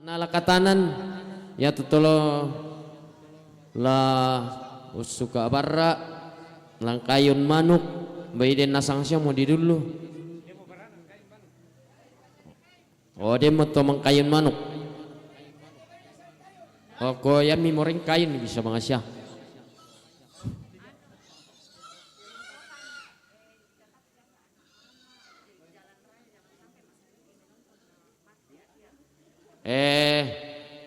nalakatanan ya tutolo la usuka barra langkayun manuk baiden nasang siya mo di dulu. Oh dia mau to mangkayun manuk. Oh ko yan mi moreng kayun bisa mga siya.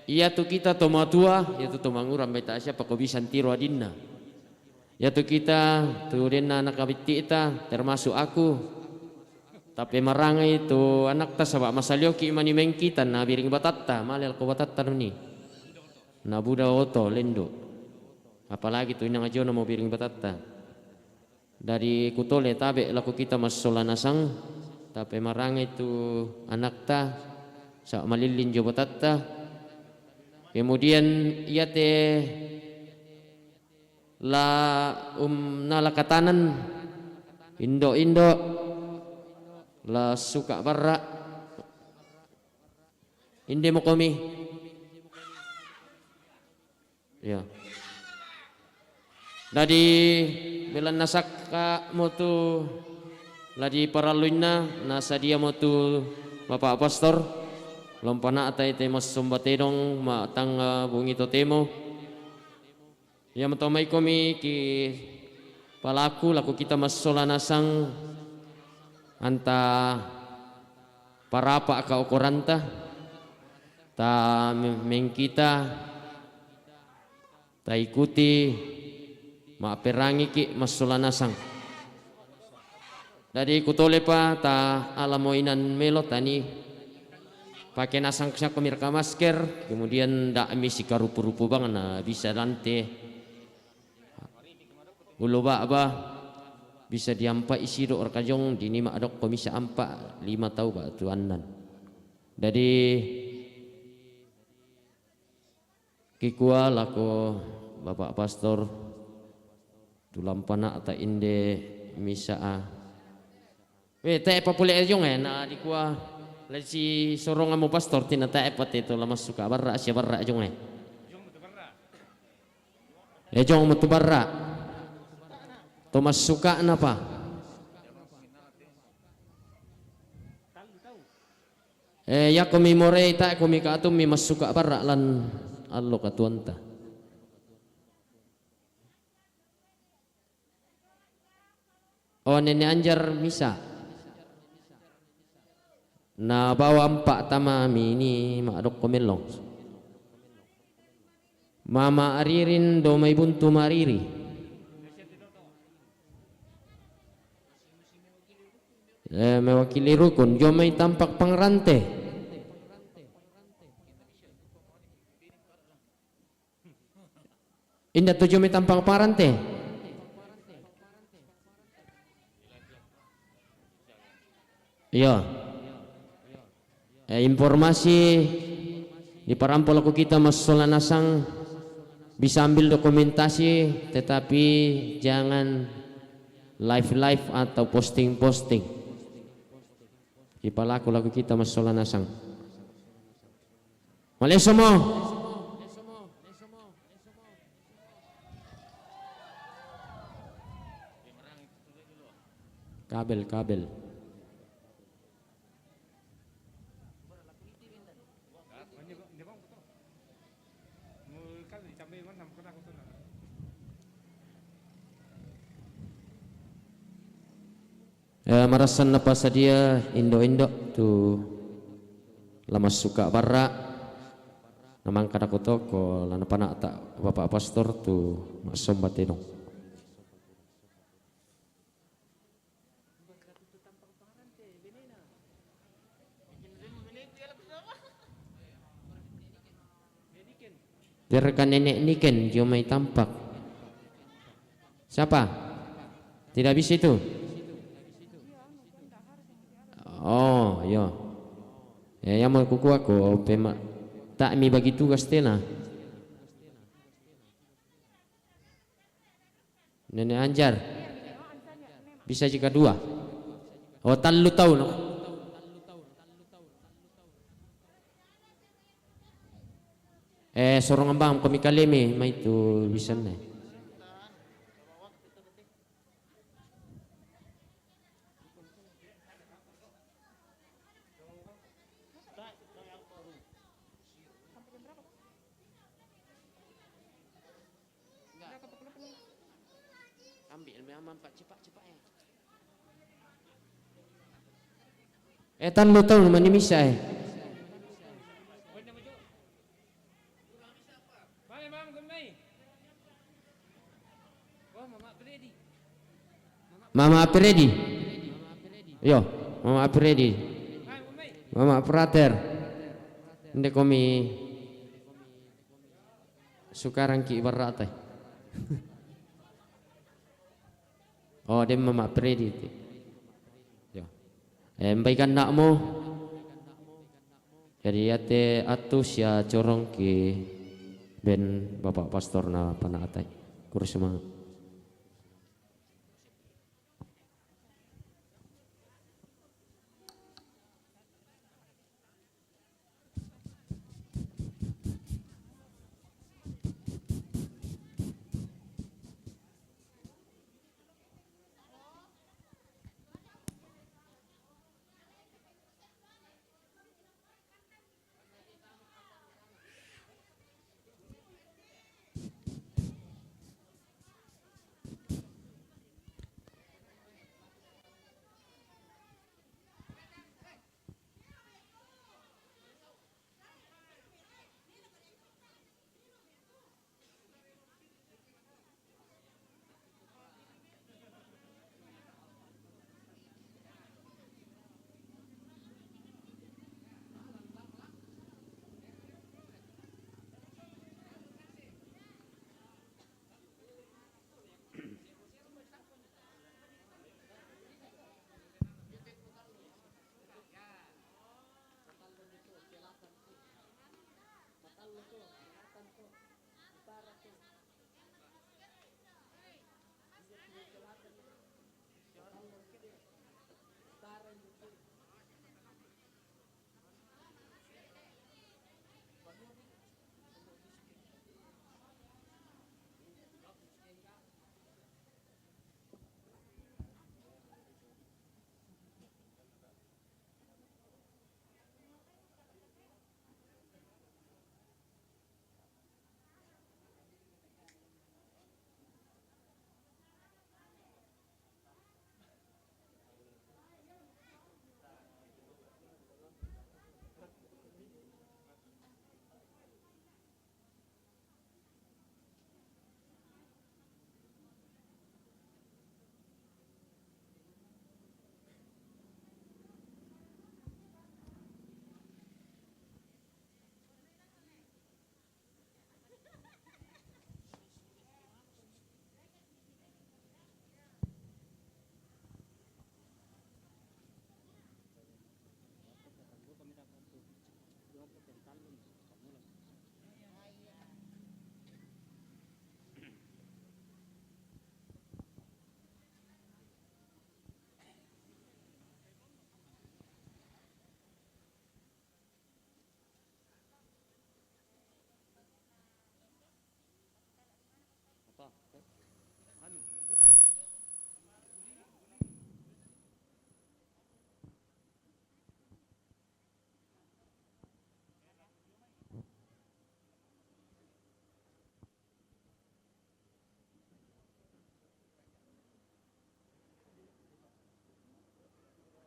Iya tuh kita tomatua, ya tuh tomanguram beta siapa kau bisa tiro adinna. Ya tuh kita tuh denna anak abiti ita termasuk aku. Tapi marangai itu anak ta sabak masalyoki mani mengkita na biring batatta malel ko batatta ni. Na buda oto lendo. Apalagi tuh inang ajo mau biring batatta. Dari kutole tabe laku kita masolanasang tapi marangai itu anak ta sa malilin jo batatta. Kemudian ia teh la nalakatanan indo la suka barra inde mo kami ya dari belan nasaka mo tu ladi paraluin na nasa dia mo tu Bapak Pastor lompana atay temos sumbatedong matang bungi to temo ya matomay komi ki palaku laku kita masolanasang anta parapa ka ukuranta ta mengkita ta ikuti maaperangi ki masolanasang dari kutole pa ta alamoinan melo tani pakai nasang siya kumirka masker kemudian ndak misi karupu-rupu bang na bisa lante ulo ba bisa diampa isi do orkajong dini mak dok komisa ampa 5 tahu ba tuanan jadi kikua lako Bapak Pastor tulampana ata inde misa te papule jong na dikua si sorong amo pastor tinata epat itu lama suka barra siya barra jong jong mo tu barra to mas suka na pa ya kami more ta kami ka atum mi mas suka barra lan allo katuanta oh nene anjar misa na bawa 4 tamami ni makdok komelong mama aririn do may buntu mariri mewakili rukun jo may tampak pangrante inda to jo may tampak parante iya informasi di parampol aku kita masolanasang bisa ambil dokumentasi tetapi jangan live atau posting di palaku laku kita masolanasang malesomo kabel marasan na pa sa dia indo tu lamas suka barra namang kada ko to ko lana pana ta Bapak Pastor tu masombatenong Dirkan nenek niken jo may tampak siapa tidak bisa itu oh iya ya mau kuku aku pema tak mi bagi tugas tena nenek anjar bisa jika 2 oh talu tahun Sorong ambang kami kalemi may itu bisa nih. Ambil memang pak cepat-cepat ya. Tan lu tahu mana misa Mama Apredi. Yo, Mama Apredi. Mama Prater. Ndek kami sekarang ki ibarat Oh, dia Mama Apredi itu. Yo. Baikkan nakmu. Jadi ate atus ya corong ki ben Bapak Pastor na panaatay. Kurus semangat.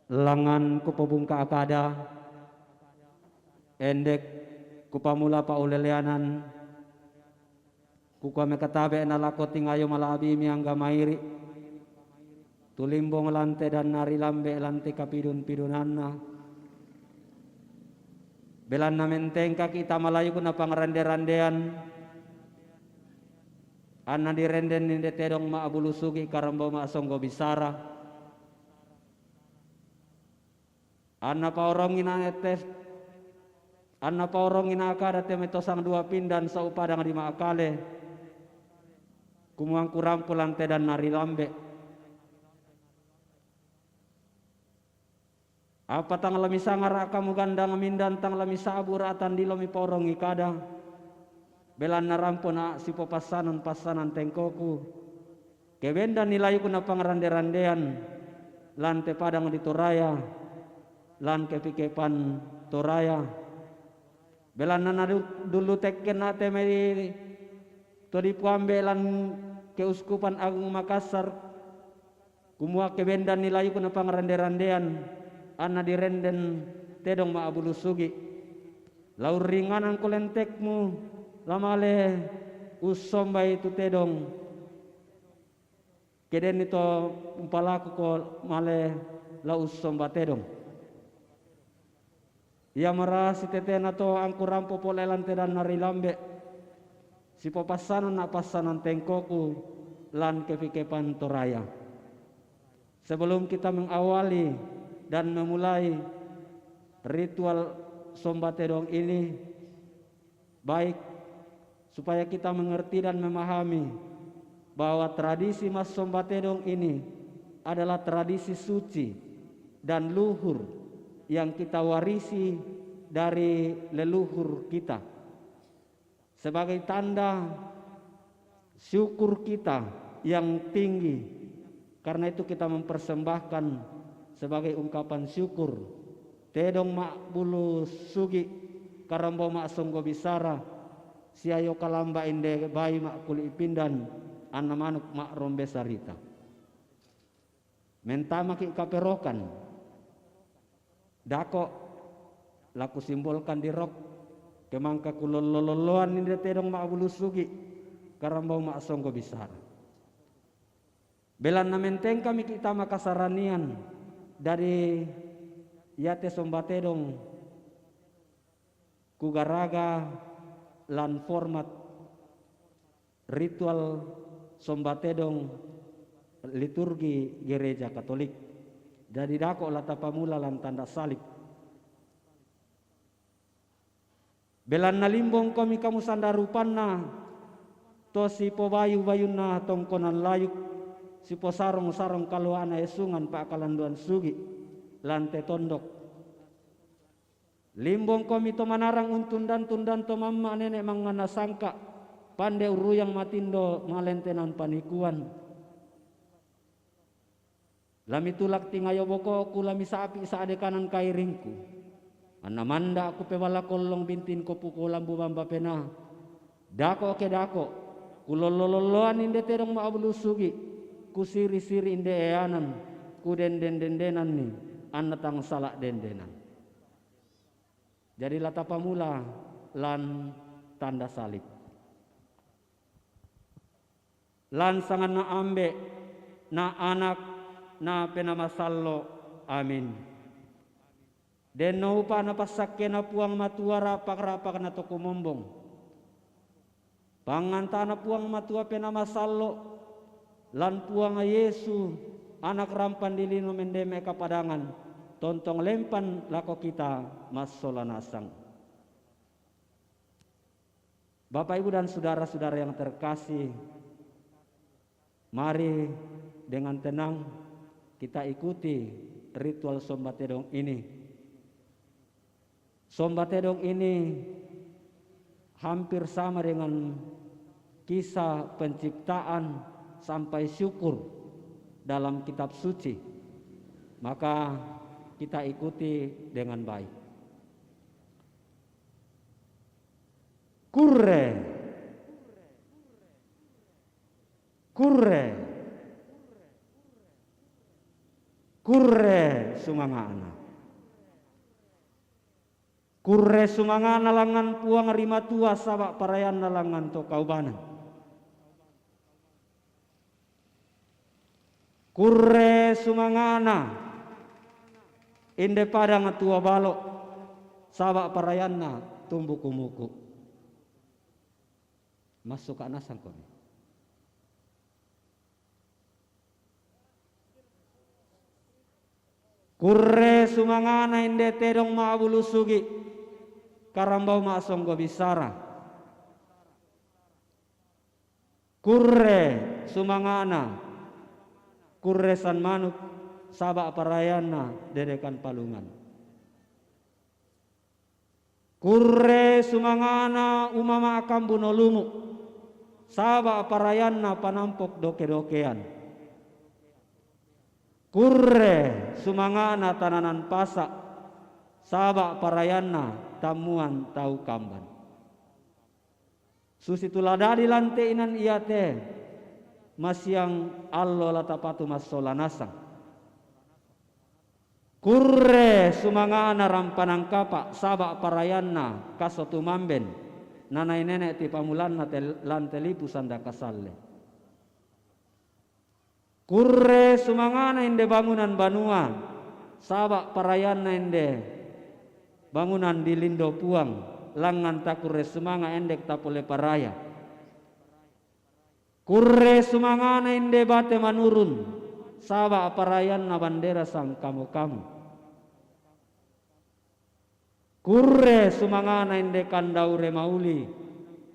Langan ku pabungka akada endek ku pamula pa uleleanan ku kame katabe na lakoti ngayo malabi miangga mairi tulimbong lante dan nari lambe lante kapidun pidunanna belan na mentengka kita malayu ku na pangrande-randean anna direnden ninde tedong ma abulusugi karambo ma songgo bisara anna paorong ina etes anna paorong ina akada temetosang dua pindan sa upadang di maakale kumuang kurampulan tedan nari lambe apa tang lami sangar akamu gandang mindan tang lami sabur atan di lomi paorong ikada belan narampona sipo pasanan tengkoku kebenda nilai kuna pangrande-randean lan te padang di Toraya lan kepikepan Toraya belan nana dulu tekken nate meri to di puambe lan keuskupan Agung Makassar kumua kebenda nilai kuna pangrande-randean anna direnden tedong ma abulusugi laur ringanan kolentekmu lamale usomba itu tedong keden itu umpalaku ko male la usomba tedong ia marasi tetena to angku rampo polelan tedan nari lambe si pasanan na pasanan tengkoku lan kepikepan Toraya. Sebelum kita mengawali dan memulai ritual sombatedong ini, baik supaya kita mengerti dan memahami bahwa tradisi Mas Sombatedong ini adalah tradisi suci dan luhur yang kita warisi dari leluhur kita sebagai tanda syukur kita yang tinggi. Karena itu kita mempersembahkan sebagai ungkapan syukur tedong mak bulu sugi karambo mak songgo bisara siayo kalamba inde bayi mak kuli pindan anna manuk mak rombe sarita mentama ki kaperokan dako laku simbolkan di rok kemangka kulololoan inde tedong mak bulu sugi karambo mak songgo bisara belan namenteng kami kita makasaranian dari yate sombatedong kugaraga lan format ritual sombatedong liturgi gereja Katolik. Jadi dako lata pamula lan tanda salib. Belan nalimbong kami kamu sandarupanna to si pobayu bayuna tongkonan layuk si po sarong kaluana esungan pa kalanduan sugi lante tondok limbong kami to manarang untundan to mamma nenek mangana sangka pande uruyang matindo malentenan panikuan lami tulak tingayo boko ku lami sapi saade kanan kairingku anamanda aku pewala kolong bintin ko pukulam bubamba pena dako ke dako kulololoan inde terong maabulusugi ku siri-siri inde eanan ku den-den-dendenan ni anatang salak dendenan. Jadi lata pamula lan tanda salib. Lan sangan na ambe na anak na penamasallo amin. Den no upa na pasakke na puang matua rapak-rapak na to kumombong. Panganta na puang matua penamasallo lan puang Yesu anak rampan dilino mendeme kapadangan tontong lempan lako kita masolanasang. Bapak Ibu dan saudara-saudara yang terkasih, mari dengan tenang kita ikuti ritual sombatedong ini. Sombatedong ini hampir sama dengan kisah penciptaan sampai syukur dalam kitab suci, maka kita ikuti dengan baik. Kurre, kurre, kurre sumangana, kurre sumangana langan puang rima tua sabak parayan langan to kaubanan. Kurre sumangana inde padang tua balok sabak parayanna tumbuh kumuku masuk ke anasang kami. Kurre sumangana inde tedong maabulusugi karambau maasonggo bisara. Kurre sumangana kurresan manuk sabak parayana derekan palungan. Kurre sumangana umama akan bunolumu saba parayanna panampok doke-dokean. Kurre sumangana tananan pasak saba parayanna tamuan tau kamban. Susi tuladadi lante inan iate masyang allo latapatu masolanasang. Kurre sumangana rampanang kapa saba parayanna kasotu mamben nanai nenek ti pamulanna lante lipu sanda kasalle. Kurre sumangana inde bangunan banua saba parayanna inde bangunan di lindo puang langan takurre sumanga endek tapole paraya. Kurre sumangana inde bate manurun saba parayanna bandera sang kamu-kamu. Kurre sumangana inde kandaure mauli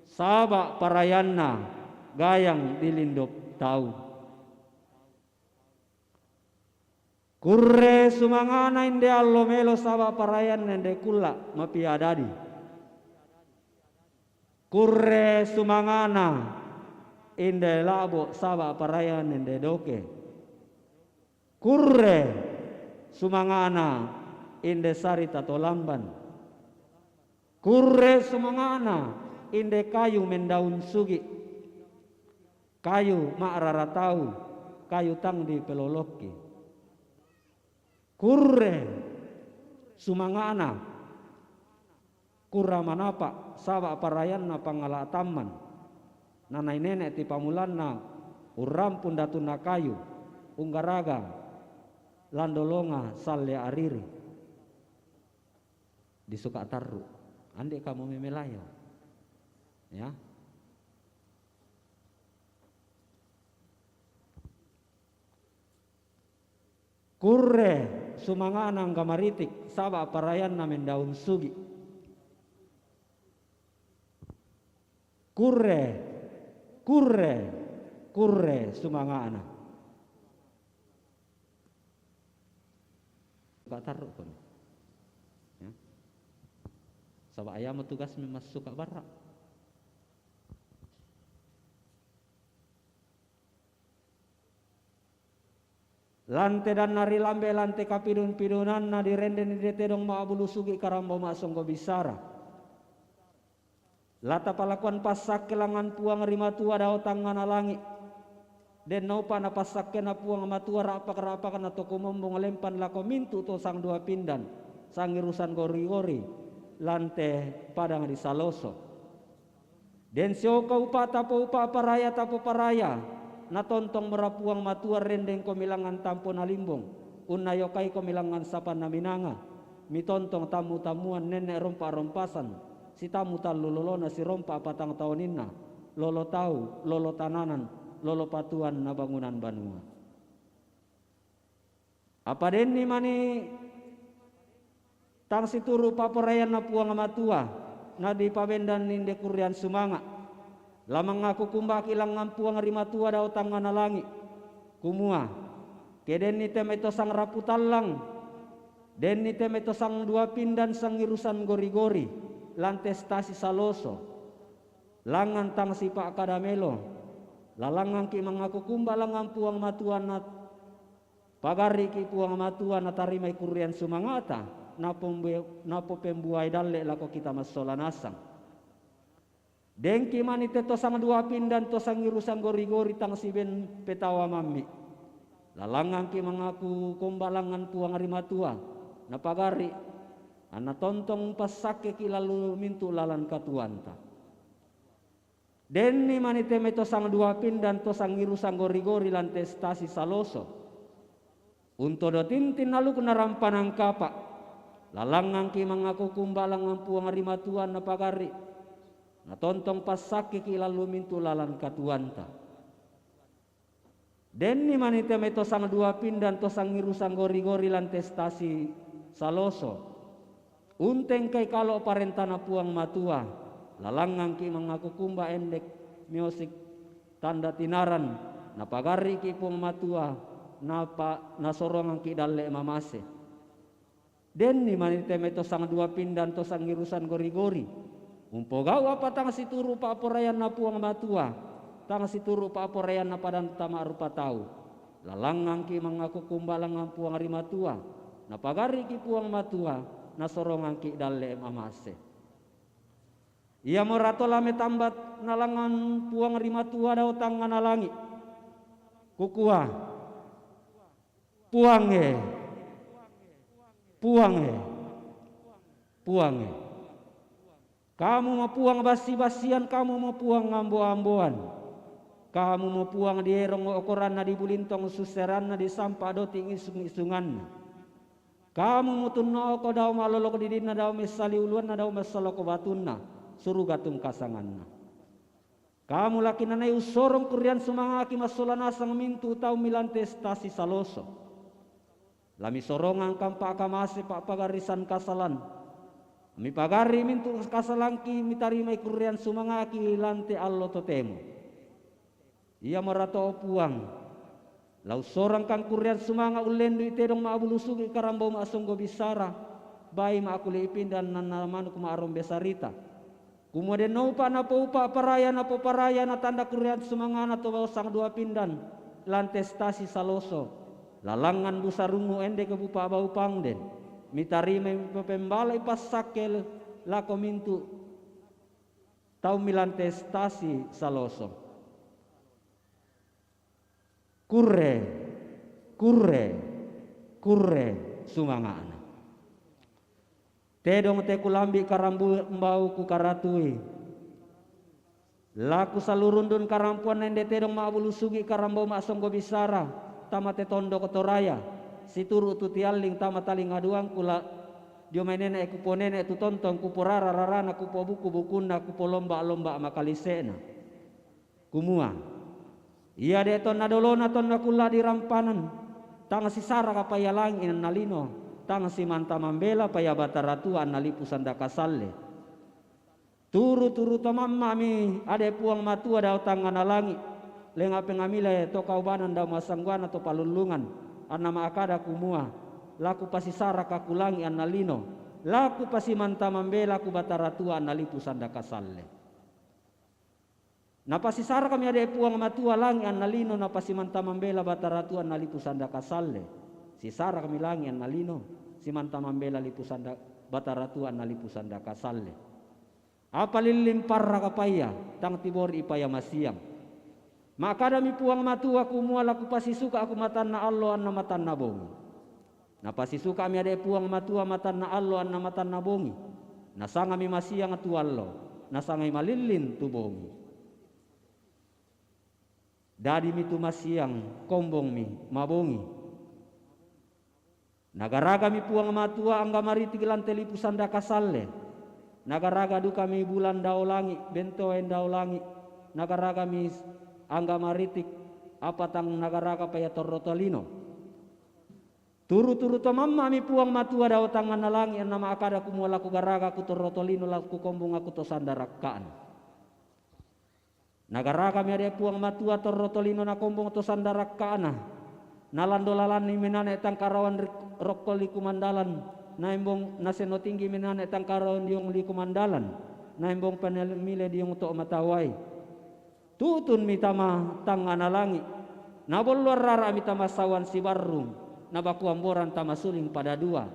saba parayanna gayang dilindop tau. Kurre sumangana inde allo melo saba parayanna inde kula mapiadadi. Kurre sumangana inde labo saba parayanna inde doke. Kurre sumangana inde sarita tolamban. Kurre sumangana inde kayu mendaun sugi. Kayu ma'raratau, kayu tang di peloloki. Kurre sumangana kurra manapa saba parayanna pangala taman. Nanai nenek ti pamulanna uram pundatuna kayu unggaraga landolonga salle ariri disuka taru ande kamu memelayo ya. Kurre sumangana gamaritik saba parayanna mendaun sugi. Kurre sumangana suka taruh pun ya. Sabak ayam tugas memang suka barak. Lante dan nari lambe lante kapidun-pidunan na direnden di tedong maabulu sugi karambo masonggo bisara. Lata palakuan pasak kelangan puang rima tua dao tangan alangi. Den naupa na pasak kena puang matua rapak-rapak na toko mombong lempan lako mintu to sang dua pindan. Sang irusan gori-gori lante padang di saloso. Den sio kau upa tapo upa paraya tapo paraya. Na tontong merapuang matua rendeng komilangan tampo na limbong. Unayokai komilangan sapan na minanga. Mitontong tamu-tamuan nenek rompa-rompasan. Si tamu talu lolo na si rompa patang tahuninna. Lolo tahu, lolo tananan, lolo patuan na bangunan banua. Apa denni mani tang situru paparayan na puang matua. Na di pabendan ninde kurian sumanga. Lamang aku kumbaki langan puang rima tua dao tangan alangi. Kumua. Keden ni temeto sang raputallang. Den ni temeto sang dua pindan sang irusan gori-gori. Lantes tasi saloso. Langan tang sipa kadamelo. Lalangan ki mangaku kumba langan puang matuan nat. Pagari ki puang matuan natarimay kurian sumangata. Napo pembuai dalle lako kita masolanasang. Dengki manite to sang dua pindan to sang irusan gori-gori tang si ben petawa mami. Lalangan ki mangaku kumbalangan puang rimatua. Napagari ana tontong pasake ki lalu mintu lalan katuanta. Denni manite meto sang dua pindan to sang irusan gori-gori lantes tasi saloso. Unto do tintin nalu kuna rampanang kapa. Lalangan ki mangaku kumbalangan puang rimatua napagari. Na tontong pasake ki lalu mintu lalan katuanta. Denni manite meto sang dua pindan to sang irusan gori-gori lantes tasi saloso. Unteng kai kalau parentana puang matua. Lalangang ki mengaku kumba endek miosik tanda tinaran. Napagari ki puang matua. Napa nasorongang ki dalle mamase. Den ni manite me to sang dua pindan to sang irusan gori-gori. Umpo gau apa tang situru pa aporayan na puang matua. Tang situru pa aporayan na padan tama rupa tau. Lalangang ki mengaku kumbalang puang rimatua. Na pagari ki puang matua. Na sorongang ki dalle mamase. Ia morato lame tambat nalangan puang rimatua dau tangan nalangi. Kukua. Puange. Kamu mau puang basi-basian, kamu mau puang ambo-amboan. Kamu mau puang di erong okoran di bulintong suseran di sampah doting isung-isungan. Kamu mau tunno ko daw malolok di dina daw mesali uluan daw masaloko batunna suruh gatung kasanganna. Kamu laki nanay usorong kurian sumangaki masolanasang mintu tau milante stasi saloso. Lami sorongan kampa akamase pak pagarisan kasalan. Mi pagari mintu kasalangki mitarima kurian sumangaki lante allo totemo. Ia marato puang. Lau sorang kang kurian sumanga ulendu itedong maabulusugi karambo maasonggo bisara. Bai maakuli ipindan nanamanu kumaarom besarita. Kemudian naupa napo upa paraya na tanda kurian sumangana to sang dua pindan. Lante stasi saloso. Lalangan busarungu ende ke bupa bau pangden. Mitarime pembalai pasakel lako mintu. Tau milante stasi saloso. Kurre sumangana. Tedong te kulambi karambu mbau ku karatui. Laku salurundun karampuan ende tedong maabulusugi karambau maasonggo bisara. Tamate tondo kotoraya situru tu tialing tamataling aduang kula dio mainene kupo nene tu tontong kupo rarana kupo buku-bukuna kupo lomba-lomba makalisena kumua iya de ton nadolona ton nakula di rampanan tang si sara kapaya langin nalino tang si manta mambela paya bataratua nalipu sandaka salle turu tamamma mi ade puang matua dau tangan alangi lenga pengamile to kaubanan da masangguan atau palulungan anama akada kumua laku pasi sara kakulangi annalino laku pasi manta mambela ku bataratua annalipu sandaka salle na pasi sara kami ada puang matua langi annalino na pasi manta mambela bataratua annalipu sandaka salle si sara kami langi annalino si manta mambela lipu sandaka bataratua annalipu sandaka salle apa lilim parra kapaya tang tibor ipaya masiang. Maka dami puang matua kumua laku pasi suka aku matanna allo anna matanna bongi. Na pasi suka mi ade puang matua matanna allo anna matanna bongi. Na sanga mi masiang atu allo. Na sanga malilin tu bongi. Dadi mi tu masiang kombong mi mabongi. Nagaraga mi puang matua angga mariti gelan telipu sandaka salle. Nagaraga duka mi bulan daulangi bento en daulangi. Nagaraga mi angga maritik apa tang nagaraga paya torrotolino turu to mamma mi puang matua dau tangan nalangi nama akada kumula ku garaga ku torrotolino laku kombong aku to sandarakkaan nagaraga mi ade puang matua torrotolino na kombong to sandarakkaana nalandolalan ni minane tang karawan rokkoli kumandalan naimbong naseno tinggi minane tang karawan diong li kumandalan naimbong panelmile diong to matawai tutun mitama tangan alangi nabolluar rara mitama sawan si barrung nabaku amboran tama suling pada dua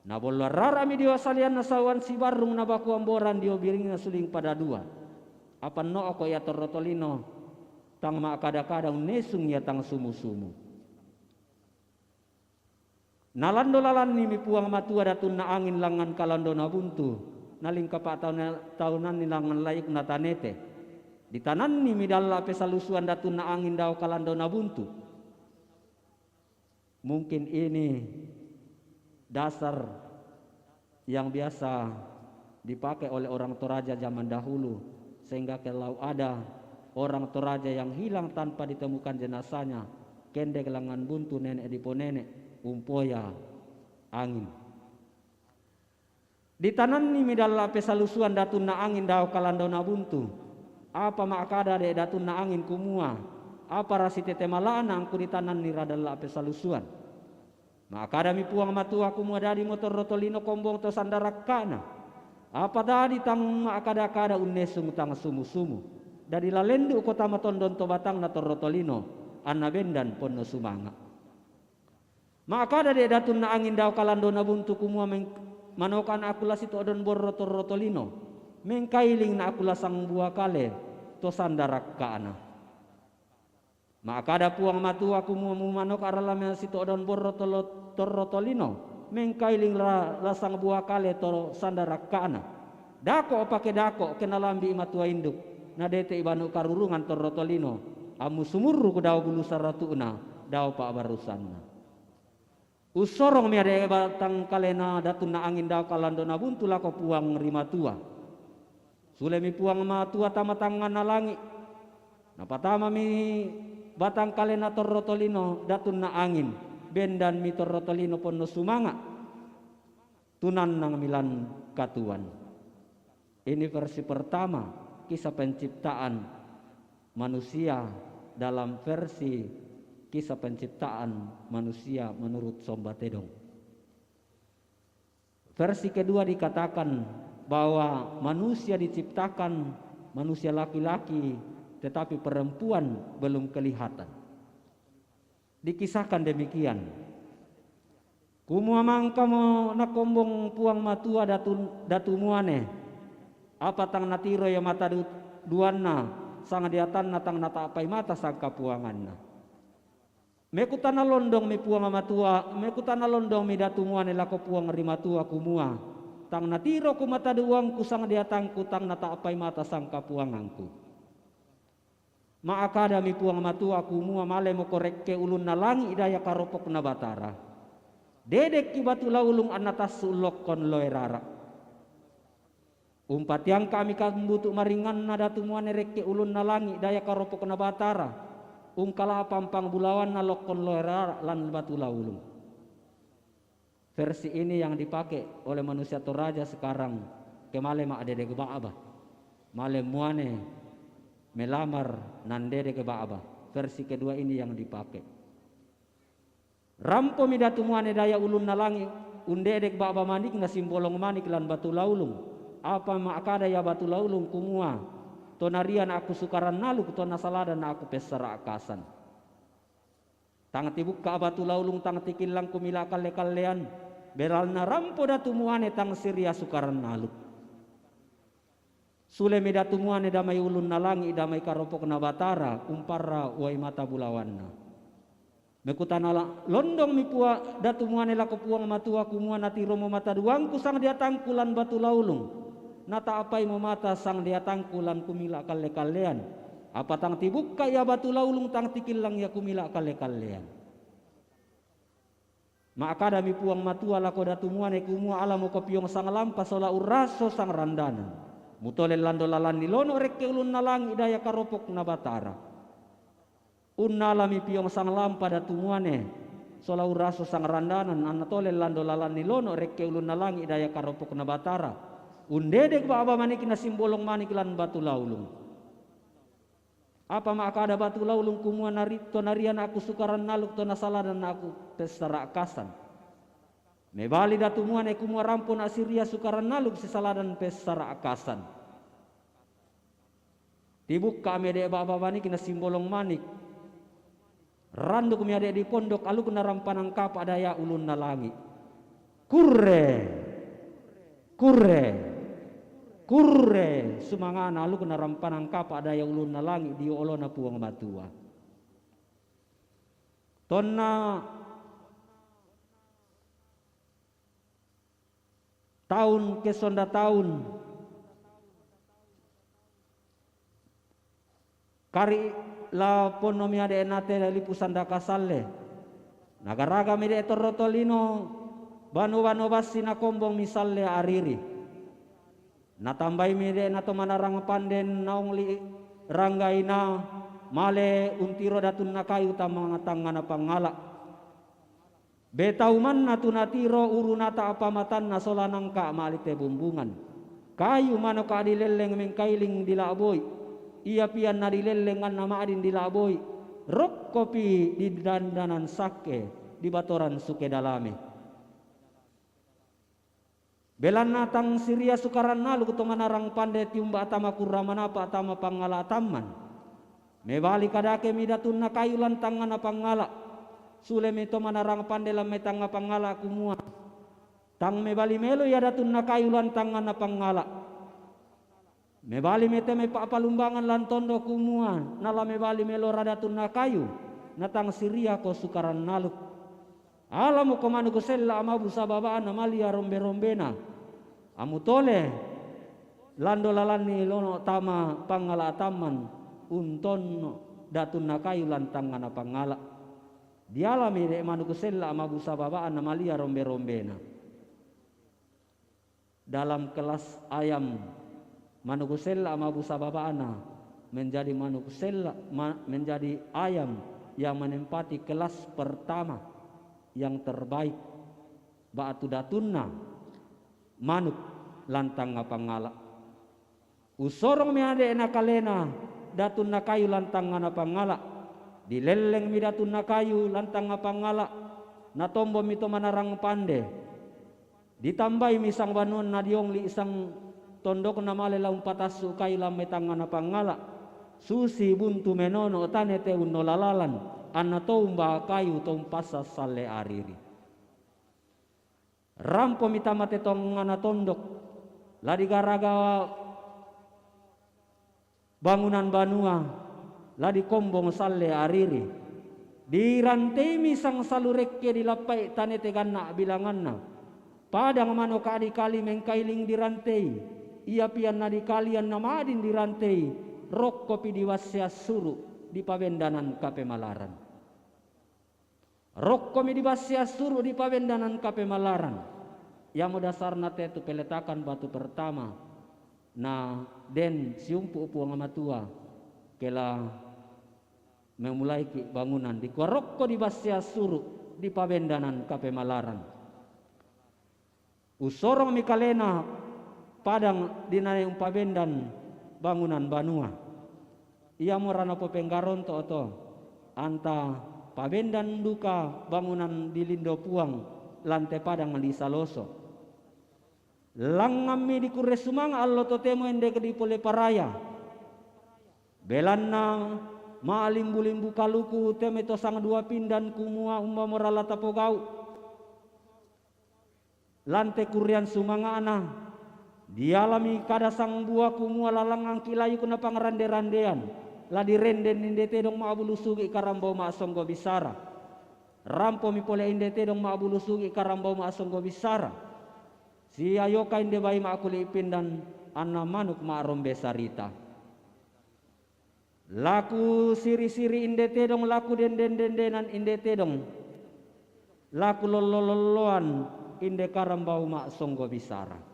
nabolluar rara mi dio salian nasawan si barrung nabaku amboran dio biring suling pada dua apa no ako ya torrotolino tang ma kada-kada nesung ya tang sumu-sumu nalandolalan ni mi puang matua datun na angin langan kalando na buntu naling kapak tahunan ni langan layuk na tanete ditanan ni midalla pesalusuan datun na angin daw kalando na buntu. Mungkin ini dasar yang biasa dipakai oleh orang Toraja zaman dahulu sehingga kalau ada orang Toraja yang hilang tanpa ditemukan jenazahnya kende kelangan buntu nenek dipo nenek umpoya angin ditanan ni midalla pesalusuan datun na angin daw kalando na buntu apa makada de datun na angin kumua apa rasi tete malana angku ditanan ni radalla pesalusuan Maka dami puang matua kumua dadi motor rotolino kombong to sandarakana. Apa dadi tang akada-kada unesung tang sumu-sumu. Dari lalendu kota matondon to batang na torrotolino anna bendan ponno sumanga. Maka dari datun na angin daw kalando na buntu kumua manokan akula sito odon borro torrotolino mengkailing na akula sang buah kale to sandarak kaana. Maka ada puang matua kumua manok aralam sito odon borro torrotolino mengkailing la sang buah kale to sandarak kaana. Dako pake dako kenalambi matua induk na dete ibanu karurungan torrotolino amu sumurru ku daw bulu saratuna daw pa barusanna. Usorong mi ade batang kalena datun na angin daw kalando na buntu lako puang rimatua. Sule mi puang matua tamatangan na langi. Napatama mi batang kalena torrotolino datun na angin. Bendan mi torrotolino ponno sumanga. Tunan nang milan katuan. Ini versi pertama kisah penciptaan manusia dalam versi kisah penciptaan manusia menurut Somba Tedong. Versi kedua dikatakan bahwa manusia diciptakan manusia laki-laki tetapi perempuan belum kelihatan. Dikisahkan demikian. Kumua mangka mo nakombong puang matua datu muane. Apa tang natiro ya mata duanna sang diatan natang nata apai mata sangka puanganna. Mekutana londong mi puang matua, mekutana londong mi datu muane lako puang rimatua kumua. Tang natiro ku mata duangku sang diatangku tang nata apai mata sangka puangangku. Maakada mi puang matua kumua male mo korekke ulun nalangi idaya karopok na batara. Dedek ki batu laulung anatas ulok kon loerara. Umpat yang kami kambutu maringan na datu muane rekke ulun nalangi idaya karopok na batara. Ungkala pampang bulawan na lokon loerara lan batu laulung. Versi ini yang dipakai oleh manusia Toraja sekarang kemale ma adede ke baaba. Male muane melamar nandede ke baaba. Versi kedua ini yang dipakai. Rampo midatu muane daya ulun nalangi undede ke baaba manik na simbolong manik lan batu laulung. Apa ma akada ya batu laulung kumua. Tonarian aku sukaran naluk to nasaladan aku pesara akasan. Tang tibuk ka batu laulung tang tikilang kumila kale-kalean. Beral na rampo datu muane tang siria sukaran naluk. Sule mi datu muane damai ulun nalangi damai karopok na batara umpara uai mata bulawanna. Mekutana londong mi pua datu muane lako puang matua kumua nati romo mata duangku sang dia tangkulan batu laulung. Nata apai memata sang dia tangkulan kumila kale-kalean. Apa tang tibukka ya batu laulung tang tikilang ya kumila kale-kalean. Maka dami puang matua lako datu muane kumua alamu kopiong sang lampa sola uraso sang randanan. Mutole lando lalan nilono rekke ulun nalangi daya karopok na batara. Unnalami piong sang lampa datu muane sola uraso sang randanan anatole lando lalan nilono rekke ulun nalangi daya karopok na batara. Undedek baaba manik na simbolong manik lan batu laulung. Apa maka ada batu laulung kumua narito narian aku sukaran naluk to nasaladan aku pesara akasan. Mebali datu muane kumua rampon asiria sukaran naluk sesaladan pesara akasan. Tibuk kami de baaba manik na simbolong manik. Randuk mi ade di pondok aluk na rampanang kapa daya ulun nalangi. Kurre sumangana aluk na rampanang kapa daya ulun nalangi di olo na puang matua. Tonna tahun ke sonda tahun kari la pono mi ade nate li pusanda kasalle nagaraga mi de torrotolino banu basi na kombong misalle ariri. Natambai mide nato manarang panden naong li ranggaina male untiro datun na kayu tamang tangan pangala. Betauman natu natiro urunata apa matan na solanang ka malite bumbungan. Kayu mano ka dileleng mengkailing dilaboy. Ia pian na dilelengan nama adin dilaboy. Rok kopi di dandanan sake di batoran suke dalame. Belan natang Siria sukaran nalu kuto manarang pande tiumba atama kurraman apa atama pangala ataman. Mebali kadake midatun na kayu lantangan na pangala. Sule mito manarang pande lam metanga pangala kumua. Tang mebali melo ya datun na kayu lantangan na pangala. Mebali mete me papalumbangan lantondo kumua. Nala mebali melo radatun na kayu. Natang Siria ko sukaran nalu. Alamu komanu kusella amabu sababaan amalia rombe-rombena. Amu tole lando lalani lono tama pangala taman unton datun na kayu lantangan na pangala. Dialami de manu kusella amabu sababaan amalia rombe-rombena. Dalam kelas ayam manu kusella amabu sababaan menjadi manu kusella menjadi ayam yang menempati kelas pertama yang terbaik batu datunna manuk lantang ngapangala usorong mi ade na kalena datun na kayu lantang ngapangala dileleng mi datun na kayu lantang ngapangala na tombo mito manarang pande ditambai misang banon na diong li isang tondok na malela umpatasu kayu lametang ngapangala susi buntu menono tanete unolalalan anna tomba kayu tompasa sale ariri rampo mitamate tongana tondok ladi garaga bangunan banua ladi kombong sale ariri dirantai misang salurekke dilapai tanete ganna bilanganna padang mano kadi kali mengkailing dirantai ia pian nadi kalian namadin dirantai rokko pidiwasya suru di pabendanan kape malaran. Rokko mi dibasya suruh di pabendanan kape malaran. Yang dasarna tetu peletakan batu pertama. Na den siumpu upu ngamatua kela memulai ki bangunan di rokko dibasya suruh di pabendanan kape malaran. Usorong mi kalena padang dinai pabendan bangunan banua. Ia morana po penggaron to anta pabendan duka bangunan di Lindo Puang lantai padang di Saloso langami di kuresumang allo to temo ende di pole paraya belanna maalimbu-limbu kaluku teme to sang dua pindan kumua umma morala tapogau lantai kurian sumangana dialami kada sang buah kumua lalangang kilayu kuna pangrande-randean ladi renden indete dong maabulusugi karambau maasonggo bisara rampo mi pole indete dong maabulusugi karambau maasonggo bisara si ayoka inde bai maakuli ipindan anna manuk maarombe sarita laku siri-siri indete dong laku den-den-dendenan indete dong laku lololoan inde karambau maasonggo bisara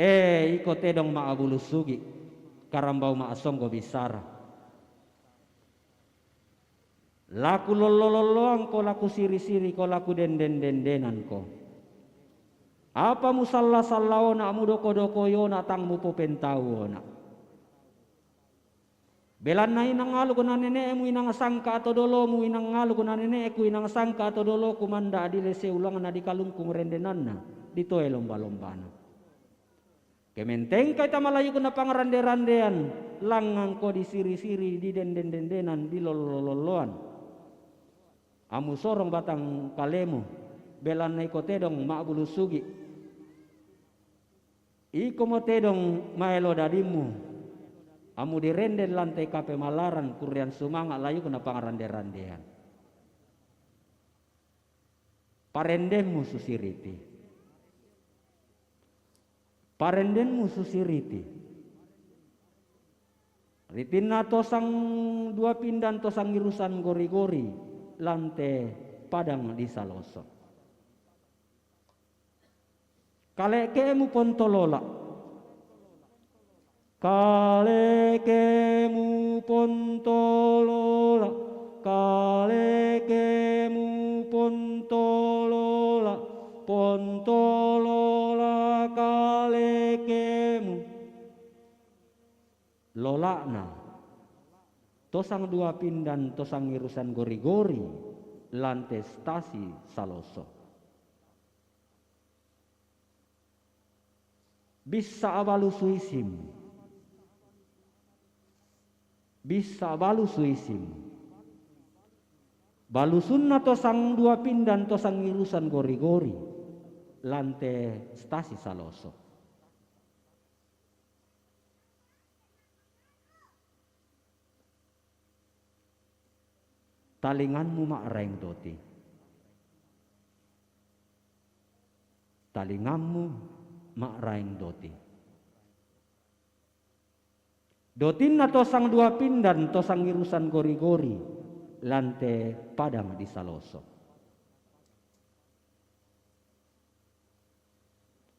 iko tedong maabulusugi karambau maasonggo bisara laku lololoang ko laku siri-siri ko laku den-den-dendenan ko apa musalla sallaona amudoko-doko yona tangmu popentawona belan na inang alu ko na neneemu inang sangka atau dolomu inang alu ko na neneeku inang sangka atau dolo kumanda adile seulang na di kalungkung rendenanna ditoe lomba-lombana kementeng kay tamalayu ko na pangrande-randean langang ko di siri-siri di den-den-dendenan di lololoan amu sorong batang kalemu belan na iko tedong maabulusugi iko mo tedong maelo dadimu amu di renden lantai kape malaran kurian sumanga layu ko na pangrande-randean parendemu susiriti parendenmu susiriti ritina tosang dua pindan tosang irusan gori-gori lante padang di Saloso kalekemu pontolola kalekemu pontolola kalekemu pontolola pontolola kalekemu lolakna tosang dua pindan tosang irusan gori-gori lantes stasi saloso. Bisa abalu suisim. Bisa balu suisim. Balusunna tosang dua pindan tosang irusan gori-gori lante stasi saloso. Talinganmu makreng doti. Talinganmu makreng doti. Dotin na tosang dua pindan tosang irusan gori-gori lante padang di saloso.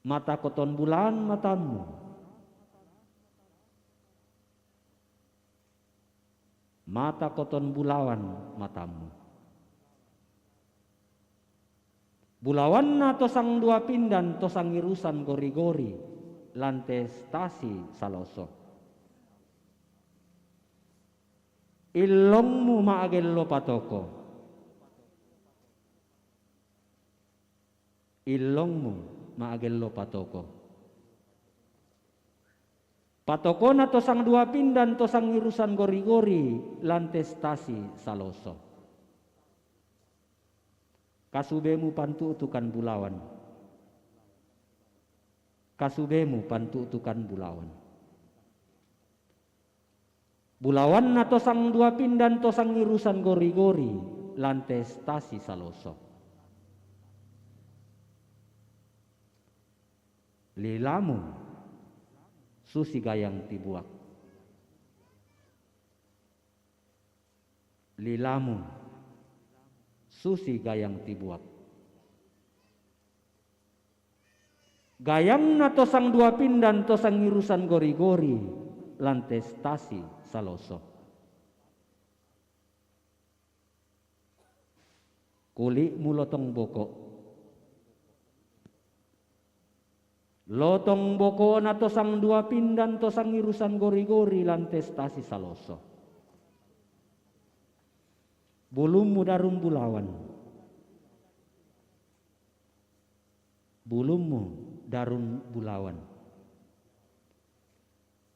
Mata koton bulan matamu. Mata koton bulawan matamu. Bulawan na tosang dua pindan tosang irusan gori-gori lante stasi saloso. Ilongmu maagello patoko. Ilongmu maagello patoko. Patoko na tosang dua pindan tosang irusan gori-gori lantes stasi saloso. Kasubemu pantu utukan bulawan. Kasubemu pantu utukan bulawan. Bulawan na tosang dua pindan tosang irusan gori-gori lantes stasi saloso. Lilamu susi gayang tibuak. Lilamu susi gayang tibuak. Gayang na tosang dua pindan tosang irusan gori-gori lantes stasi saloso. Kulik mulotong boko. Lotong boko na tosang dua pindan tosang irusan gori-gori lantes stasi saloso. Bulummu darum bulawan. Bulummu darum bulawan.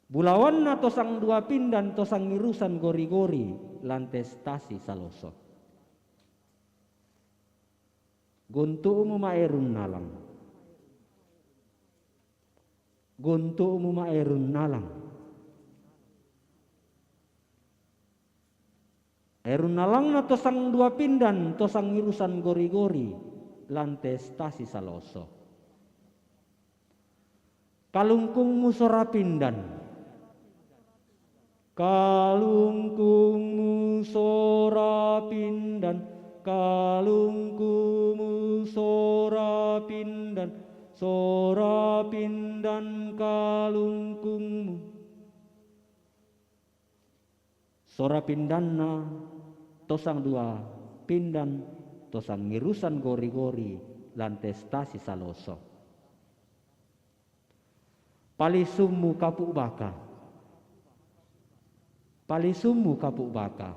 Bulawan na tosang dua pindan tosang irusan gori-gori lantes stasi saloso. Guntu'mu maerun nalang. Guntu'mu maerun nalang. Erun nalang na tosang dua pindan tosang irusan gori-gori lantes stasi saloso. Kalungkungmu sora pindan. Kalungkungmu sora pindan, kalungkungmu sora pindan, sora pindan kalungkungmu. Sora pindanna tosang dua pindan tosang ngirusan gori-gori lantes stasi saloso. Palisummu kapuk baka. Palisummu kapuk baka.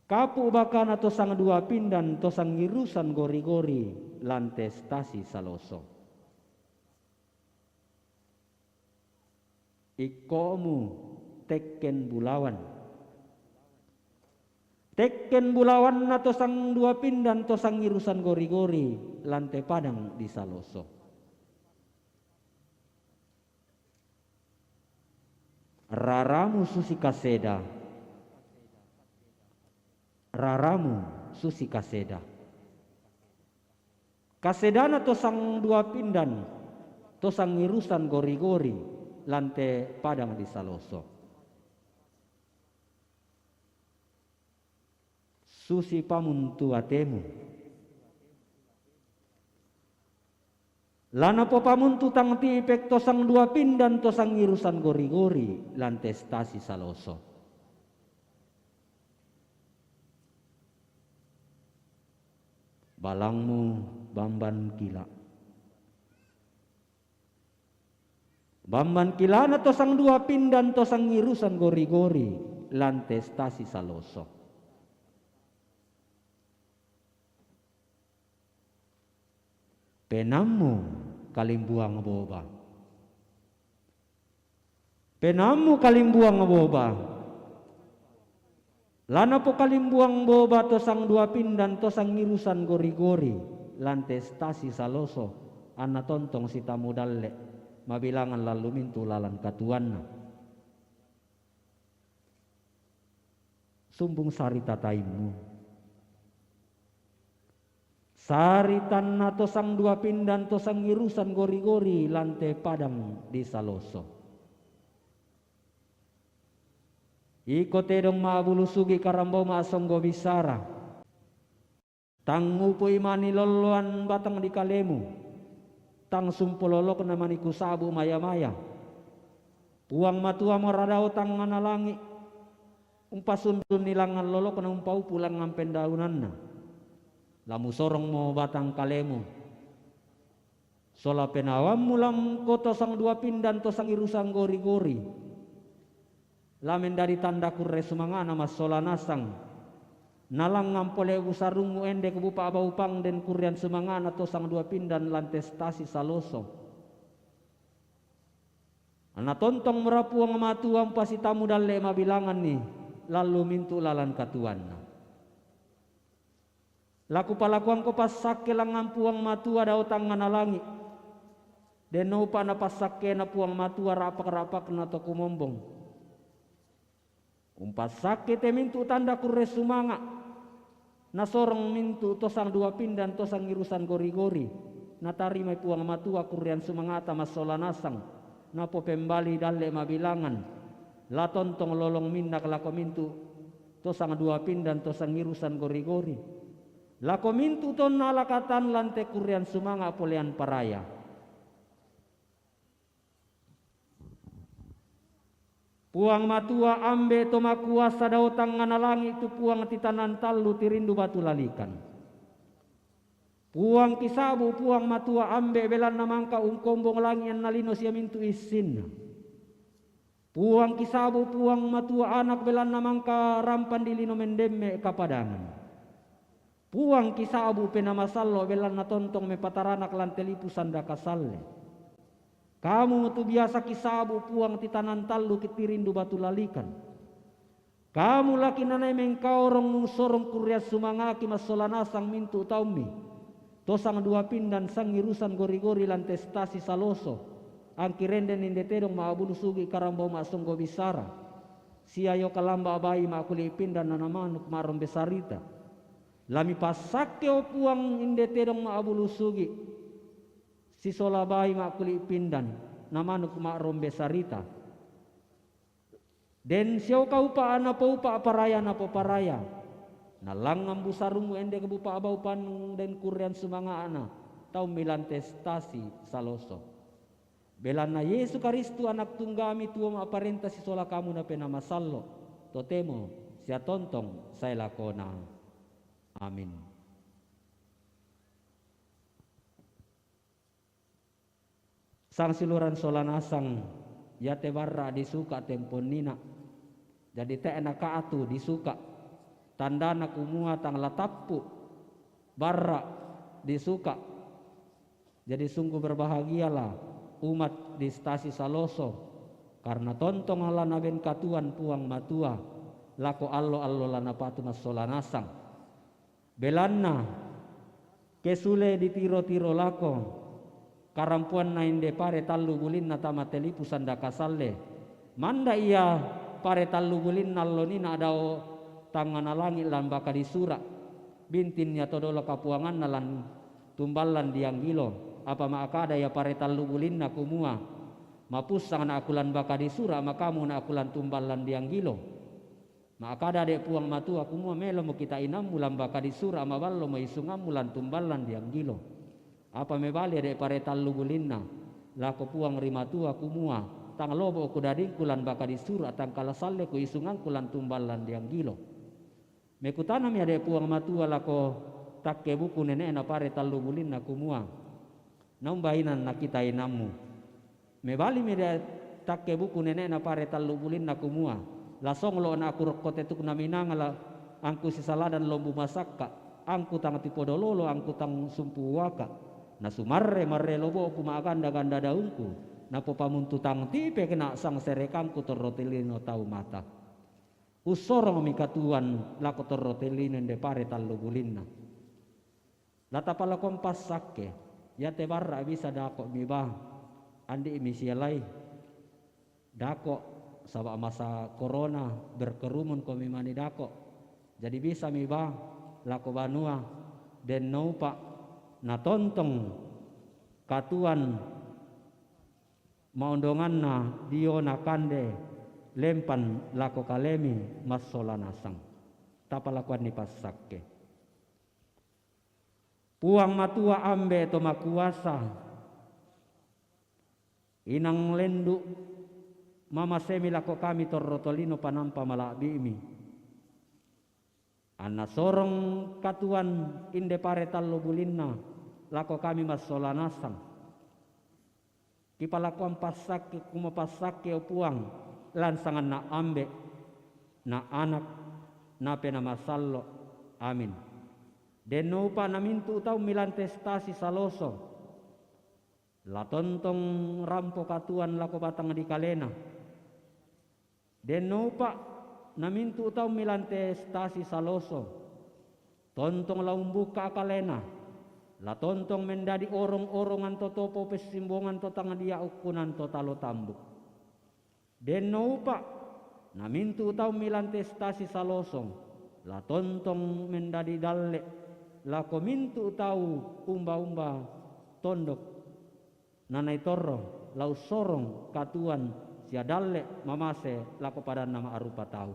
Kapuk baka na tosang dua pindan tosang ngirusan gori-gori lantes stasi saloso. Ikomu tekken bulawan. Tekken bulawan na tosang dua pindan tosang ngirusan gori-gori lante padang di saloso. Raramu susi kaseda. Raramu susi kaseda. Kasedana tosang dua pindan tosang ngirusan gori-gori lante padang di saloso. Susi pamuntu atemu. Lana po pamuntu tang tipek tosang dua pindan tosang ngirusan gori-gori lantes stasi saloso. Balangmu bamban gila. Bamban kilana tosang dua pindan tosang ngirusan gori-gori lantai stasi saloso. Penamu kalimbuang boba. Penamu kalimbuang boba. Lana po kalimbuang boba tosang dua pindan tosang ngirusan gori-gori lantai stasi saloso. Ana tontong si tamu dalle mabilangan lalu mintu lalan katuanna. Sumbung sarita taimu. Saritanna tosang dua pindan tosang ngirusan gori-gori lantai padang di saloso. Iko tedong maabulu sugi karambau maasonggo bisara. Tang upo imani loloan batang di kalemu. Tang sumpololok namaniku sabu maya-maya. Puang matua moradao tang nganalangi. Umpasundun nilangan lolok na umpau pulang ngampen daunanna. Lamu sorong mo batang kalemu. Sola penawam mulam ko tosang dua pindan tosang irusang gori-gori. Lamen dari tanda kurre sumangana mas sola nasang. Nalang ngampole usarungu ende kebupa abaupang den kurian sumangana tosang dua pindan lantes stasi saloso. Ana tontong merapuang matuang pasi tamu dalle mabilangan nih. Lalu mintu lalan katuanna. Laku palakuang ko pasake lang ngampuang matua da utang nganalangi. Deno pa na pasake na puang matua rapak-rapak na to kumombong. Umpasake te mintu tanda kurre sumanga. Nasorong mintu tosang dua pindan tosang irusan gori-gori. Natari may puang matua kurian sumangata masola nasang. Napo pembali dalle mabilangan. La tontong lolong minnak lako mintu tosang dua pindan tosang irusan gori-gori. Lako mintu ton nalakatan lante kurian sumanga polean paraya. Puang matua ambe toma kuasa dautang nganalangi tu puang titanan talu tirindu batu lalikan. Puang kisabu puang matua ambe belan namangka ungkombong langian nalino siya mintu isin. Puang kisabu puang matua anak belan namangka rampan dilino mendemme kapadangan. Puang kisabu penamasallo belan natontong me pataranak lantelipu sanda kasalle. Kamu tu biasa kisabu puang titanan talu kitirindu batu lalikan. Kamu laki nanay mengkaorong sorong kurya sumangaki masolanasang mintu taumi. Tosang dua pindan sang irusan gori-gori lantai stasi saloso. Angki renden indetedong maabulu sugi karambau masonggo bisara. Siayo kalamba abai makuli pindan nanamanuk marom besarita. Lami pasake o puang indetedong maabulu sugi. Si sola bai makuli pindan namanuk marom besarita. Den siau kaupa ana paupa paraya na paraya. Nalangang busarungu ende kebupa abaupan den kurian sumanga ana. Tau milante stasi saloso. Belana Yesu Karistu anak tunggami tuo maaparenta si sola kamu na penamasallo. Totemo siya tontong saya lakona. Amin. Sang siluran sola nasang yate barra disuka tempon nina. Jadi te enak kaatu disuka. Tandana kumua tang latappu barra disuka. Jadi sungguh berbahagialah umat di stasi saloso karena tontong ala naben katuan puang matua lako allo lana patu masola nasang belanna kesule di tiro-tiro lako karampuan na inde pare tallu bulin na tamateli pusanda kasalle manda iya pare tallu bulin nallo nina adao tangan alangi lan baka disura bintinnya todolo kapuangan nalan tumbalan diang gilo apa maakada ya pare tallu bulin na kumua mapusang na akulan baka disura makamu na akulan tumbalan diang gilo maakada de puang matua kumua melo mo kita inam mulan baka disura maballo mo isungam mulan tumbalan diang gilo apa me bali de pare tallu bulin na lako puang rimatua kumua tang lobo ku dading kulan baka disura tang kalasalle ku isungan kulan tumbalan diang gilo mekutanam ya de puang matua lako takke buku nenek na pare tallu bulin na kumua naumbainan na kita inamu Mebali media takke buku nenek na pare tallu bulin na kumua. Lasong lo na aku rokote tuk na minangala angku sisaladan lombu masakka. Angku tang tipodololo angku tang sumpu waka. Na sumarre marre lobo ku maganda-ganda daunku. Na popamuntu tang tipe kena sang serekangku torrotelino tau mata. Usorong mikatuan lako torrotelino de pare tallu bulinna. Lata pala kompas sakke. Ya te barra bisa dako mibah. Andi misialai dako sabak masa corona berkerumun ko mimani dako. Jadi bisa mibah lako banua den naupa na tontong katuan maundongan na dio na kande lempan lako kalemi masolanasang tapalakuan ni pasakke. Puang matua ambe to makuasa inang lendu mama semi lako kami torrotolino panampa malabimi. Anna sorong katuan inde pare tallo bulinna lako kami masolanasang. Kipalakuan pasake kuma pasake puang lansangan na ambe na anak na pena masallo. Amin. Deno pa namintu tau milantestasi saloso. La tontong rampo katuan lako batang di kalena. Deno pa namintu tau milante stasi saloso. Tontong laumbuka kalena. La tontong mendadi orong-orongan to topo pesimbongan to tanga dia ukunan to talo tambuk. Deno pa namintu tau milante stasi salosong. La tontong mendadi dalle. Lako mintu tau umba-umba tondok. Nanai torro lau sorong katuan sia dalle mamase lako pada nama arupa tahu.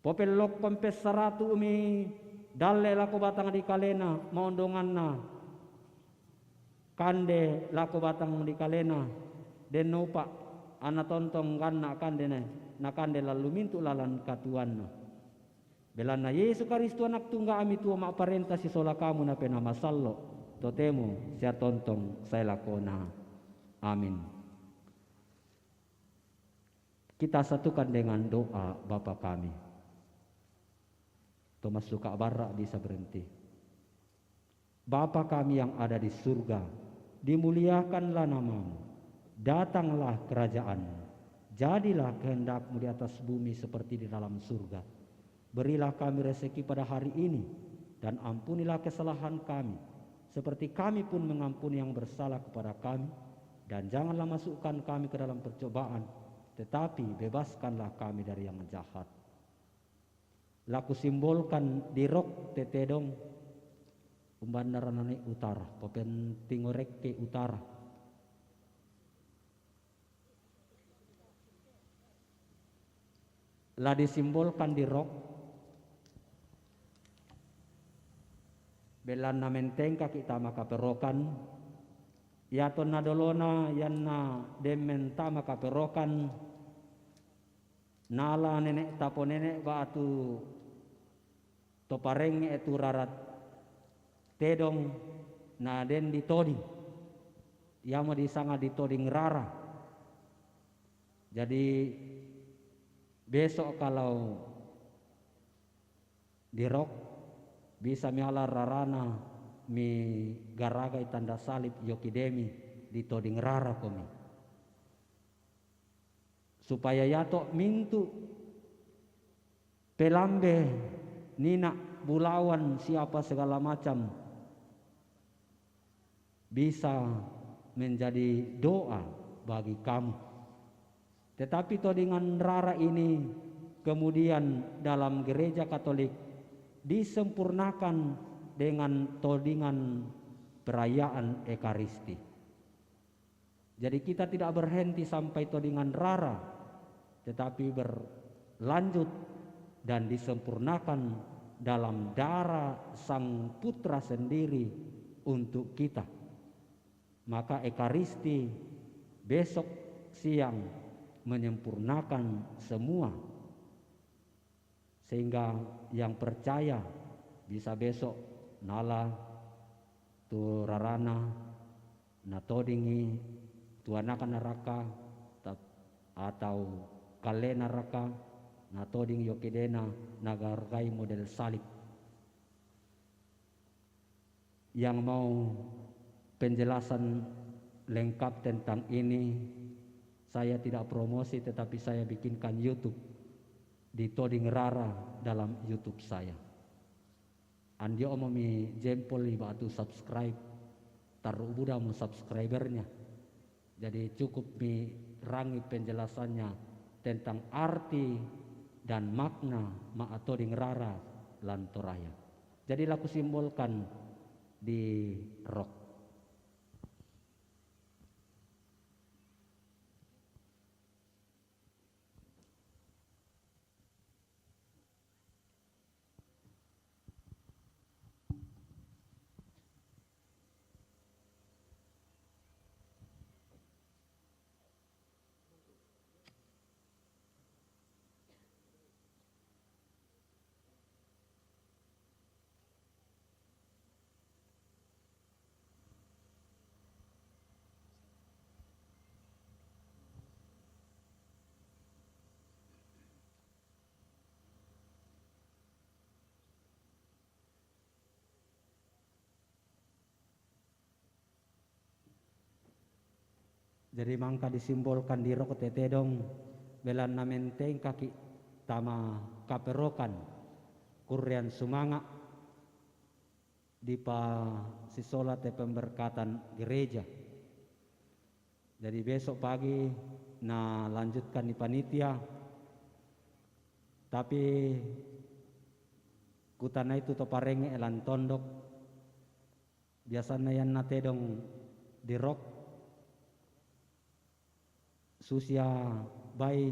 Popelok kompes saratu umi dalle lako batang di kalena maondongan na kande lako batang di kalena den nupa ana tontong ganna kande na kande lalu mintu lalan katuan na. Belana Yesus Kristus anak tunggal ami tua mak parenta si sola kamu na pena masallo. Totemu siya tontong saya lakona. Amin. Kita satukan dengan doa Bapa kami. Thomas suka barra bisa berhenti. Bapa kami yang ada di surga, dimuliakanlah namamu. Datanglah kerajaanmu. Jadilah kehendakmu di atas bumi seperti di dalam surga. Berilah kami rezeki pada hari ini dan ampunilah kesalahan kami. Seperti kami pun mengampuni yang bersalah kepada kami. Dan janganlah masukkan kami ke dalam percobaan, tetapi bebaskanlah kami dari yang jahat. Laku simbolkan di rok tetedong umbandaranane utara, popen tingorek ke utara. Lah disimbolkan di rok belan na mentengka kita maka perokan ya ton nadolona yanna demen tama kaperokan nala nenek tapo nenek batu topareng etu rarat tedong na den ditoding yama disanga ditoding rara. Jadi besok kalau dirok bisa miala rarana mi garagai tanda salib yokidemi di toding rara komi. Supaya yato mintu pelambe nina bulawan siapa segala macam bisa menjadi doa bagi kamu. Tetapi todingan rara ini kemudian dalam gereja Katolik disempurnakan dengan todingan perayaan Ekaristi. Jadi kita tidak berhenti sampai todingan rara, tetapi berlanjut dan disempurnakan dalam darah Sang Putra sendiri untuk kita. Maka Ekaristi besok siang menyempurnakan semua. Sehingga yang percaya bisa besok nala tu rarana na todingi tuana ka neraka atau kale neraka na toding yokidena nagargai model salib. Yang mau penjelasan lengkap tentang ini, saya tidak promosi tetapi saya bikinkan YouTube di Toding Rara dalam YouTube saya. Andio omomi jempol batu subscribe, taruh budak mau subscribernya. Jadi cukup mi rangi penjelasannya tentang arti dan makna ma Toding Rara lan Toraya. Jadi laku simbolkan di rok. Jadi mangka disimbolkan di rok tetedong belan namenteng kaki tama kaperokan kurian sumanga di pa sisola te pemberkatan gereja. Jadi besok pagi na lanjutkan di panitia, tapi kutana itu toparenge elan tondok biasanya yang natedong di rok susia bayi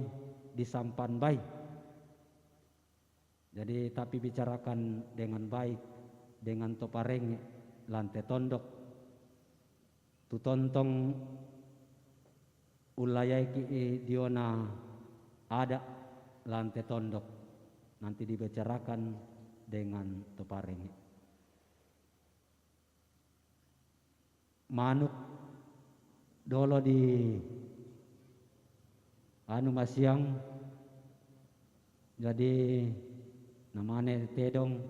disampan bayi. Jadi tapi bicarakan dengan baik dengan topareng lantai tondok tu tontong ulayai ki diona ada lantai tondok nanti dibicarakan dengan topareng. Manuk dolo di anu masiang jadi namanya tedong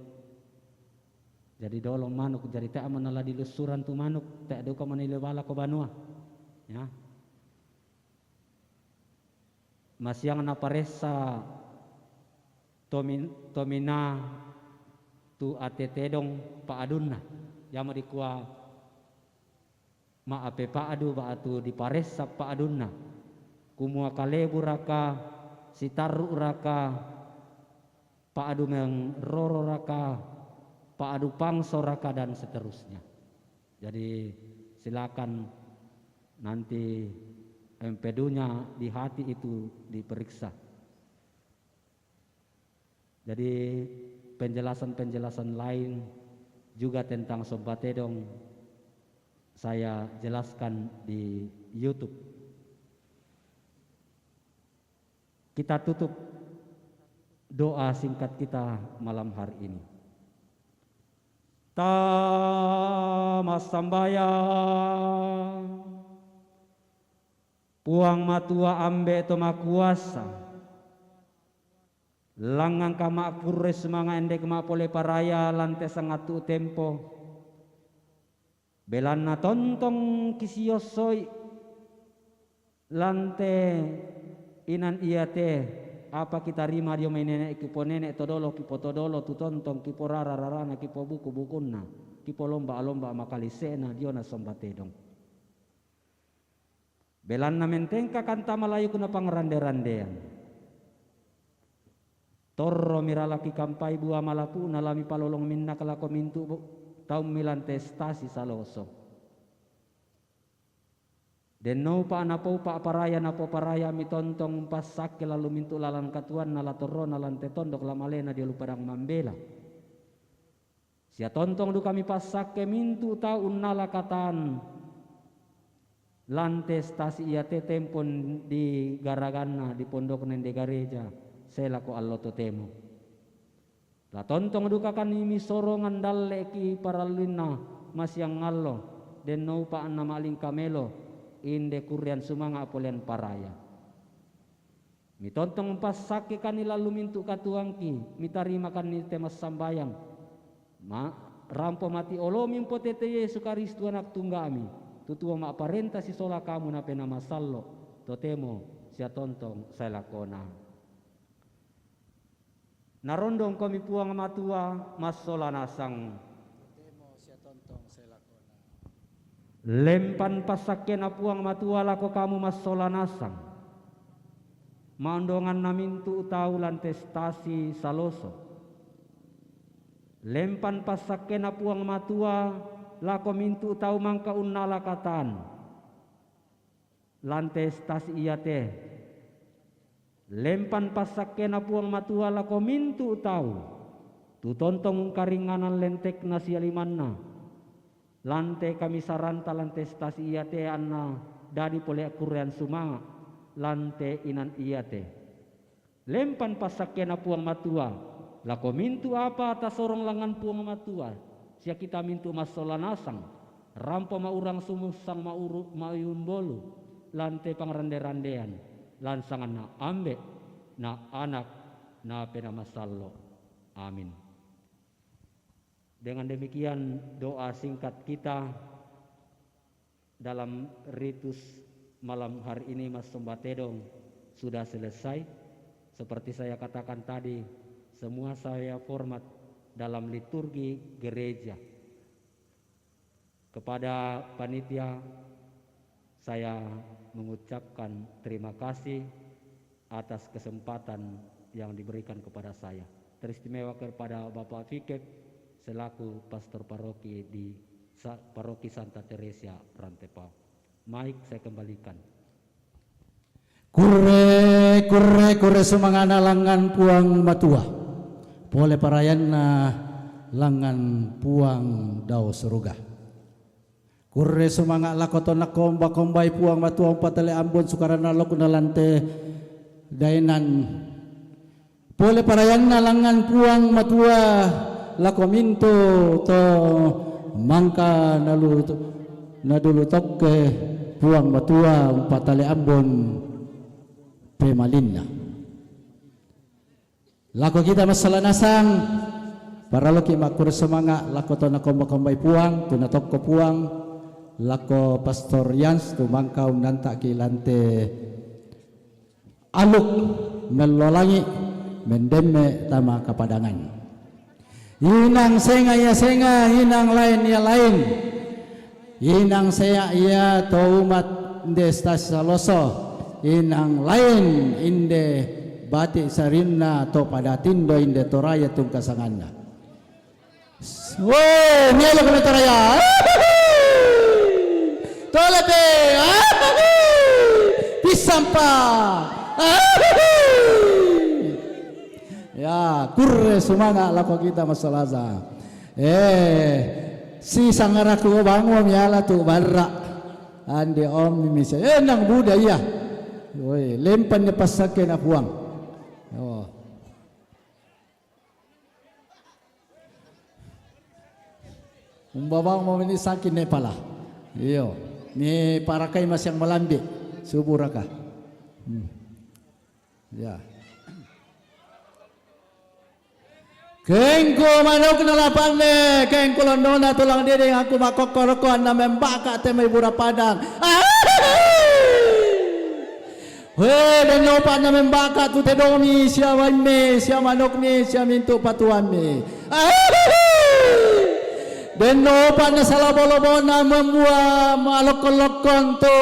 jadi dolong manuk jadi tak manala di lusuran tu manuk tak ada kau manila bala ko banua ya masiang na paresa tomina tu ate tedong pa adunna yang dikua ma ape pa adu ba atu di paresa pa adunna kumua kalebu raka sitaru raka pa adu meng roro raka pa adu pangso raka dan seterusnya. Jadi silakan nanti empedunya di hati itu diperiksa. Jadi penjelasan-penjelasan lain juga tentang Sobat Tedong saya jelaskan di YouTube. Kita tutup doa singkat kita malam hari ini. Tamasambaya puang matua ambe toma kuasa langang kama kures manga endek ma pole paraya lante sangatu tempo belana tontong kisiosoi lante inan iya teh apa kita rima dia nenek kipo nenek todolo kipo todolo tu tontong kipo rara rarana kipo buku bukunna kipo lomba lomba makalisena dia na Sobat Tedong belan na mentengka kanta malayu kuna pangrande randean torro miralaki kampai bua malapu nalami palolong minna kalako mintu taum milan testasi saloso den no pa napo pa paraya napo paraya mitontong pasak lalu mintu lalan katuan nalatorro nalan tetondok lamalena dia lupadang mambela sia tontong du kami pasak ke mintu taun nalakatan lantes tasi ia te tempon di garagana di pondok nende gareja selako allo totemo la tontong du kakan imi sorongan dalle ki paralina mas yang allo den no pa na maling kamelo inde kurian sumanga apolen paraya. Mi tontong pas sake kanila lumintu katuangki, mi tarimakan ni temas sambayang. Rampo mati olomin potete Yesu Karistu anak tunggami. Tutua ma parenta si sola kamu na penama sallo. Totemo sia tontong saya lakona. Narondong kami puang matua mas sola nasang. Totemo sia tontong saya lakona. Lempan pasakena puang matua lako kamu mas sola nasang. Mandongan namintu utau lantestasi saloso. Lempan pasakena puang matua lako mintu utau mangka unnala katan. Lantestasi iate. Lempan pasakena puang matua lako mintu utau. Tutontong karinganan lentek nasi alimanna. Lante kami saranta lantestasi iate anna dari pole kurian sumanga. Lante inan iate. Lempan pasakena puang matua. Lako mintu apa atas sorong langan puang matua. Sia kita mintu masola nasang. Rampo maurang sumusang mauyun bolu. Lante pangrande-randean. Lansangan na ambe. Na anak na penama sallo. Amin. Dengan demikian doa singkat kita dalam ritus malam hari ini Mas Sombatedong sudah selesai. Seperti saya katakan tadi, semua saya format dalam liturgi gereja. Kepada panitia saya mengucapkan terima kasih atas kesempatan yang diberikan kepada saya. Teristimewa kepada Bapak Fikep selaku pastor paroki di Paroki Santa Teresia Rantepao. Mike saya kembalikan. Kure sumangana langan puang matua. Pole parayanna langan puang dao seruga. Kure sumanga lakotona kombai puang matua patale Ambon sukarana lok nalante dainan. Pole parayanna langan puang matua lakominto to mangka nadulu tokke puang matua patale Ambon pemalinna. Lako kita masalah nasang para loki makur semanga lako to na kombai puang tu na tokko puang lako pastor Yans tu mangkau nanta kilante aluk melolangi mendeme tama kapadangan. Inang senga ya senga, inang lain ya lain. Inang saya ia to umat destas saloso. Inang lain inde batik sarinna to pada tindo inde toraya tung kasanganna. Woi, mielo kena toraya. Tolete. Pisampa. Ya, kurre sumana lako kita masalaza. Si sangaraku bangun yala tu barra. Ande om misa. Nang budaya. Woi, lempan ni pasake na puang. Oh. Umbawang mo ni sakin ne pala. Iyo. Ni para kay masyang malambi. Suburaka. Ya. Kengko manok na lapane, kengko londona tulang diri aku makokorokoan na membaka te may bura padang. Weh, dan lupa na membaka tu te domi siya wanme, siya manok ni, siya mintu patuan mi. Dan lupa na salabolobo na membuat malokon-lokon tu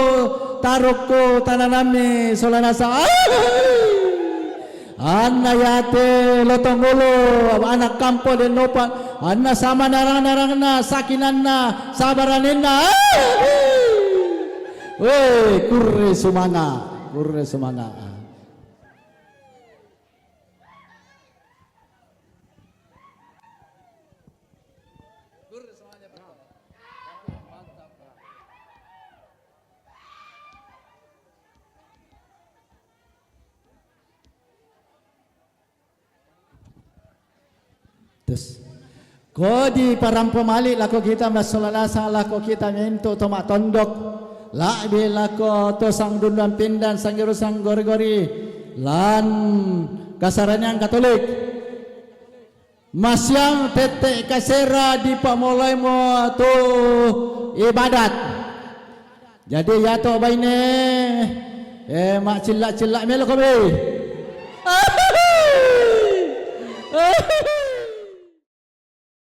tarukku tananami solanasa. Anna yate lotongolo anak kampo den nopan anna sama narang-narangna sakinanna sabaraninna. Weh, kurre sumana. Terus kodi param pemalik lako kita masalah lako kita minto tomak tondok la bilako to sang dundan pindan sang giru sang gori-gori lan kasaranyang Katolik masyang tetek kasera di pamulai mo tu ibadat. Jadi ya to baine mak cilak-cilak melo kami.